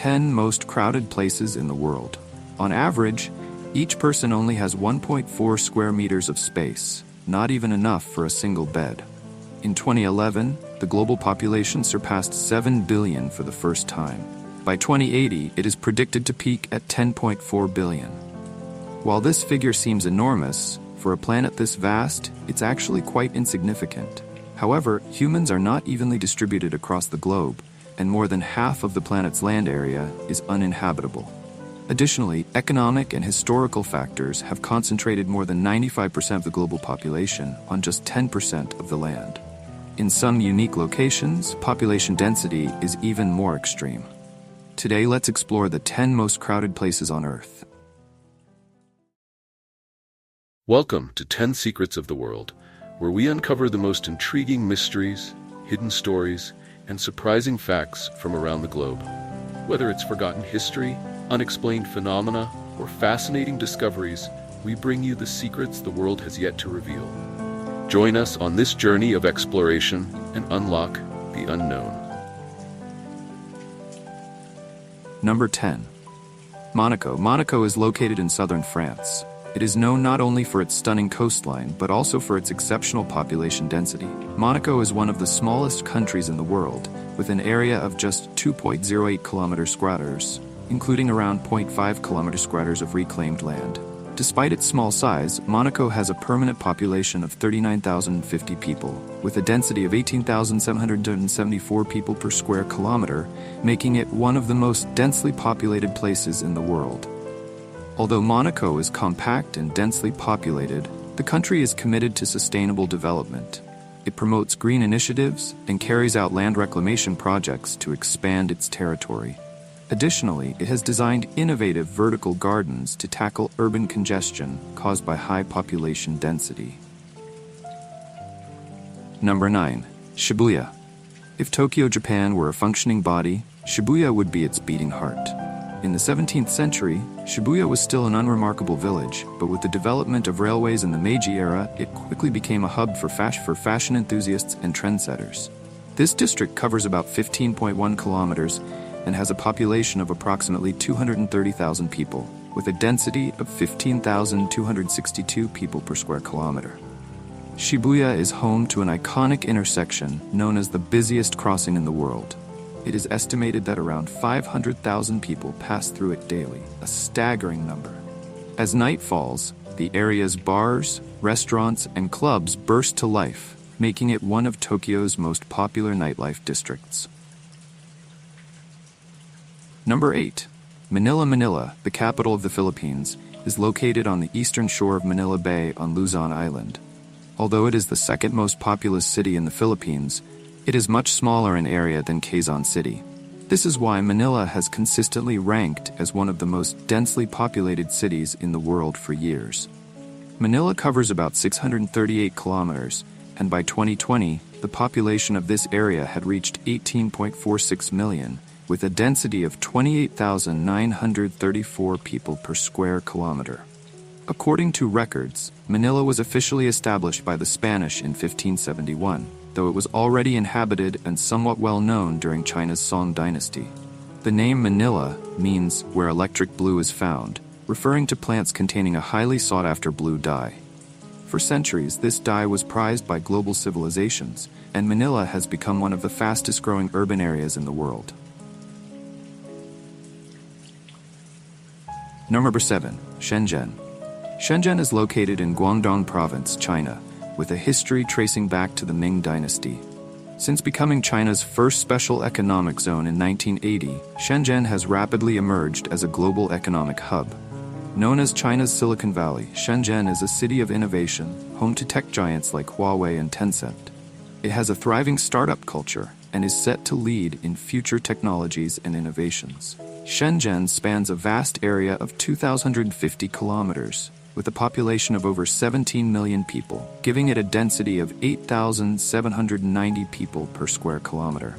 10 most crowded places in the world. On average, each person only has 1.4 square meters of space, not even enough for a single bed. In 2011, the global population surpassed 7 billion for the first time. By 2080, it is predicted to peak at 10.4 billion. While this figure seems enormous, for a planet this vast, it's actually quite insignificant. However, humans are not evenly distributed across the globe, and more than half of the planet's land area is uninhabitable. Additionally, economic and historical factors have concentrated more than 95% of the global population on just 10% of the land. In some unique locations, population density is even more extreme. Today, let's explore the 10 most crowded places on Earth. Welcome to 10 Secrets of the World, where we uncover the most intriguing mysteries, hidden stories, and surprising facts from around the globe. Whether it's forgotten history, unexplained phenomena, or fascinating discoveries, we bring you the secrets the world has yet to reveal. Join us on this journey of exploration and unlock the unknown. Number 10. Monaco. Monaco is located in southern France. It is known not only for its stunning coastline, but also for its exceptional population density. Monaco is one of the smallest countries in the world, with an area of just 2.08 kilometers squares, including around 0.5 kilometers squares of reclaimed land. Despite its small size, Monaco has a permanent population of 39,050 people, with a density of 18,774 people per square kilometer, making it one of the most densely populated places in the world. Although Monaco is compact and densely populated, the country is committed to sustainable development. It promotes green initiatives and carries out land reclamation projects to expand its territory. Additionally, it has designed innovative vertical gardens to tackle urban congestion caused by high population density. Number 9. Shibuya. If Tokyo, Japan were a functioning body, Shibuya would be its beating heart. In the 17th century, Shibuya was still an unremarkable village, but with the development of railways in the Meiji era, it quickly became a hub for fashion enthusiasts and trendsetters. This district covers about 15.1 kilometers and has a population of approximately 230,000 people, with a density of 15,262 people per square kilometer. Shibuya is home to an iconic intersection known as the busiest crossing in the world. It is estimated that around 500,000 people pass through it daily, a staggering number. As night falls, the area's bars, restaurants, and clubs burst to life, making it one of Tokyo's most popular nightlife districts. Number 8. Manila. Manila, the capital of the Philippines, is located on the eastern shore of Manila Bay on Luzon Island. Although it is the second most populous city in the Philippines, it is much smaller in area than Quezon City. This is why Manila has consistently ranked as one of the most densely populated cities in the world for years. Manila covers about 638 kilometers, and by 2020, the population of this area had reached 18.46 million, with a density of 28,934 people per square kilometer. According to records, Manila was officially established by the Spanish in 1571, though it was already inhabited and somewhat well known during China's Song dynasty. The name Manila means where electric blue is found, referring to plants containing a highly sought-after blue dye. For centuries, this dye was prized by global civilizations, and Manila has become one of the fastest-growing urban areas in the world. Number 7. Shenzhen. Shenzhen is located in Guangdong Province, China, with a history tracing back to the Ming Dynasty. Since becoming China's first special economic zone in 1980, Shenzhen has rapidly emerged as a global economic hub. Known as China's Silicon Valley, Shenzhen is a city of innovation, home to tech giants like Huawei and Tencent. It has a thriving startup culture and is set to lead in future technologies and innovations. Shenzhen spans a vast area of 2,050 kilometers, with a population of over 17 million people, giving it a density of 8,790 people per square kilometer.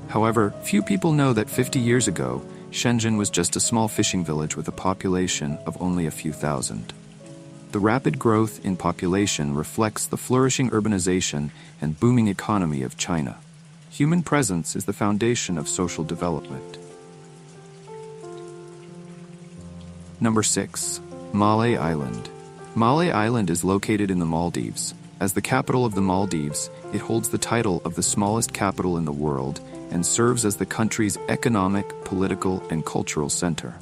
However, few people know that 50 years ago, Shenzhen was just a small fishing village with a population of only a few thousand. The rapid growth in population reflects the flourishing urbanization and booming economy of China. Human presence is the foundation of social development. Number 6. Malé Island. Malé Island is located in the Maldives. As the capital of the Maldives, it holds the title of the smallest capital in the world and serves as the country's economic, political, and cultural center.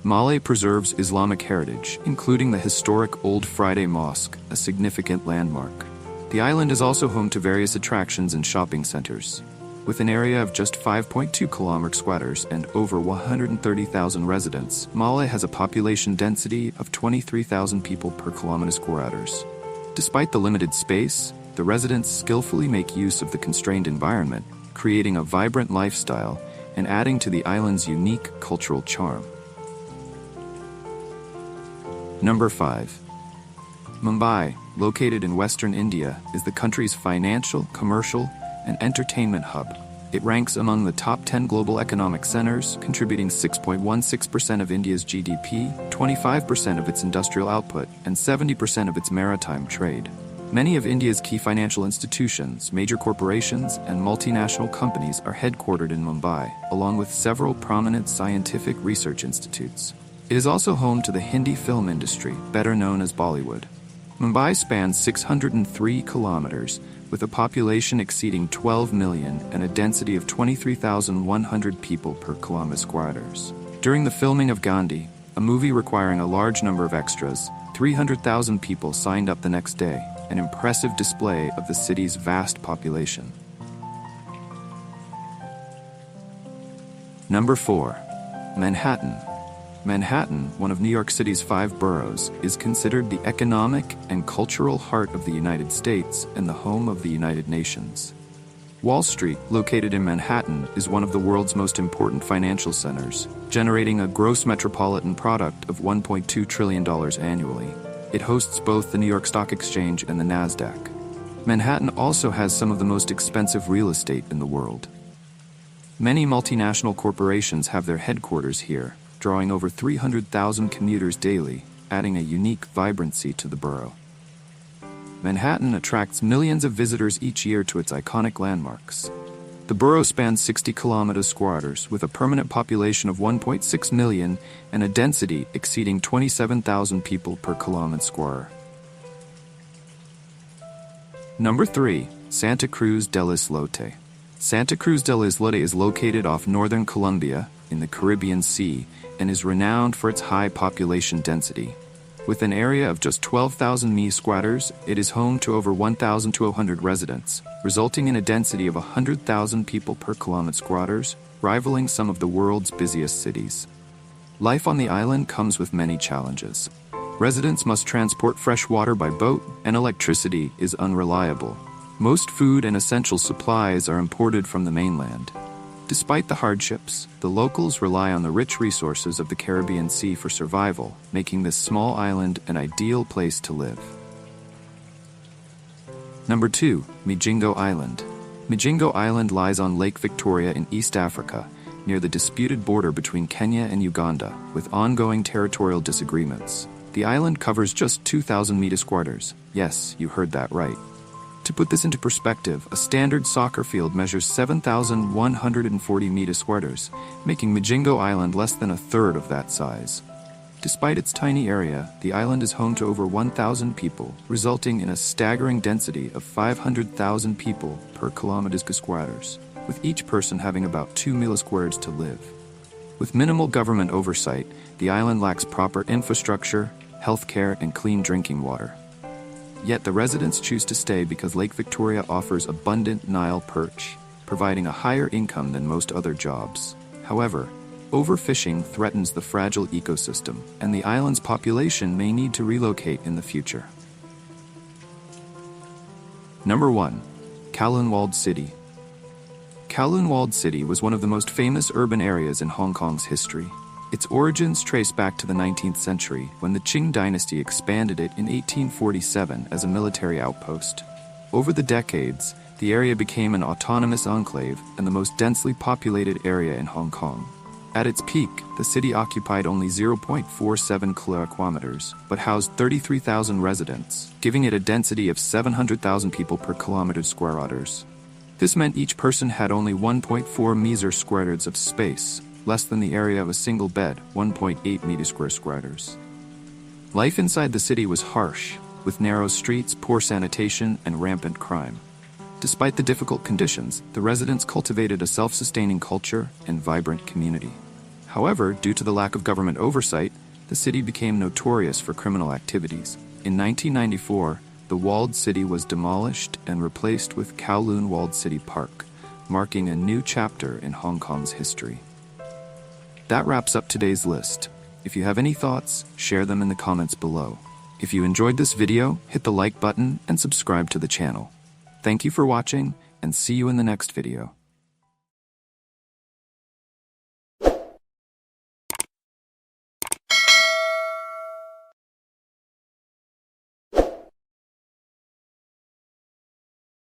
Malé preserves Islamic heritage, including the historic Old Friday Mosque, a significant landmark. The island is also home to various attractions and shopping centers. With an area of just 5.2 km² and over 130,000 residents, Malé has a population density of 23,000 people per km². Despite the limited space, the residents skillfully make use of the constrained environment, creating a vibrant lifestyle and adding to the island's unique cultural charm. Number 5. Mumbai, located in western India, is the country's financial, commercial, and entertainment hub. It ranks among the top 10 global economic centers, contributing 6.16% of India's GDP, 25% of its industrial output, and 70% of its maritime trade. Many of India's key financial institutions, major corporations, and multinational companies are headquartered in Mumbai, along with several prominent scientific research institutes. It is also home to the Hindi film industry, better known as Bollywood. Mumbai spans 603 kilometers, with a population exceeding 12 million and a density of 23,100 people per km². During the filming of Gandhi, a movie requiring a large number of extras, 300,000 people signed up the next day, an impressive display of the city's vast population. Number 4. Manhattan. Manhattan, one of New York City's 5 boroughs, is considered the economic and cultural heart of the United States and the home of the United Nations. Wall Street, located in Manhattan, is one of the world's most important financial centers, generating a gross metropolitan product of $1.2 trillion annually. It hosts both the New York Stock Exchange and the NASDAQ. Manhattan also has some of the most expensive real estate in the world. Many multinational corporations have their headquarters here, drawing over 300,000 commuters daily, adding a unique vibrancy to the borough. Manhattan attracts millions of visitors each year to its iconic landmarks. The borough spans 60 km², with a permanent population of 1.6 million and a density exceeding 27,000 people per km². Number 3. Santa Cruz del Islote. Santa Cruz del Islote is located off northern Colombia, in the Caribbean Sea, and is renowned for its high population density. With an area of just 12,000 mi², it is home to over 1,200 residents, resulting in a density of 100,000 people per km², rivaling some of the world's busiest cities. Life on the island comes with many challenges. Residents must transport fresh water by boat, and electricity is unreliable. Most food and essential supplies are imported from the mainland. Despite the hardships, the locals rely on the rich resources of the Caribbean Sea for survival, making this small island an ideal place to live. Number 2. Migingo Island. Migingo Island lies on Lake Victoria in East Africa, near the disputed border between Kenya and Uganda, with ongoing territorial disagreements. The island covers just 2,000 mi². Yes, you heard that right. To put this into perspective, a standard soccer field measures 7,140 mi², making Migingo Island less than a third of that size. Despite its tiny area, the island is home to over 1,000 people, resulting in a staggering density of 500,000 people per km², with each person having about 2 mi² to live. With minimal government oversight, the island lacks proper infrastructure, healthcare, and clean drinking water. Yet the residents choose to stay because Lake Victoria offers abundant Nile perch, providing a higher income than most other jobs. However, overfishing threatens the fragile ecosystem, and the island's population may need to relocate in the future. Number 1. Kowloon Walled City. Kowloon Walled City was one of the most famous urban areas in Hong Kong's history. Its origins trace back to the 19th century, when the Qing dynasty expanded it in 1847 as a military outpost. Over the decades, the area became an autonomous enclave and the most densely populated area in Hong Kong. At its peak, the city occupied only 0.47 km², but housed 33,000 residents, giving it a density of 700,000 people per km². This meant each person had only 1.4 m² of space, less than the area of a single bed, 1.8 meters square. Life inside the city was harsh, with narrow streets, poor sanitation, and rampant crime. Despite the difficult conditions, the residents cultivated a self-sustaining culture and vibrant community. However, due to the lack of government oversight, the city became notorious for criminal activities. In 1994, the walled city was demolished and replaced with Kowloon Walled City Park, marking a new chapter in Hong Kong's history. That wraps up today's list. If you have any thoughts, share them in the comments below. If you enjoyed this video, hit the like button and subscribe to the channel. Thank you for watching, and see you in the next video.